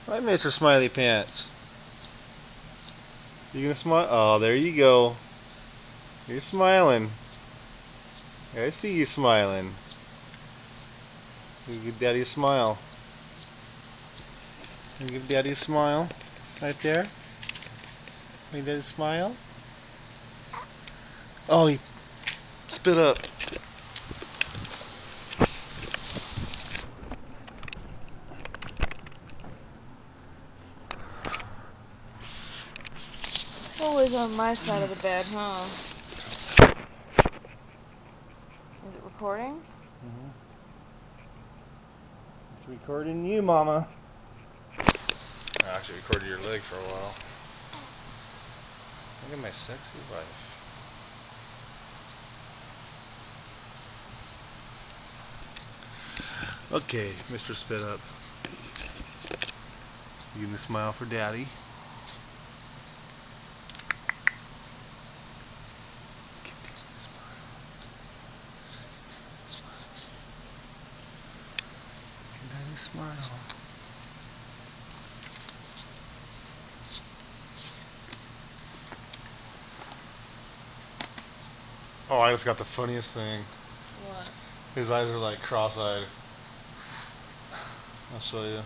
Hi, Mr. Smiley Pants. You gonna smile? Oh, there you go. You're smiling. I see you smiling. You give Daddy a smile. You give Daddy a smile. Right there. Give Daddy a smile. Oh, he spit up. Always on my side of the bed, huh? Is it recording? It's recording you, Mama. I actually recorded your leg for a while. Look at my sexy wife. Okay, Mr. Spit Up. You gonna smile for Daddy? Give Daddy a smile. Smile. Give Daddy a smile. Oh, I just got the funniest thing. What? His eyes are like cross-eyed. I'll show you.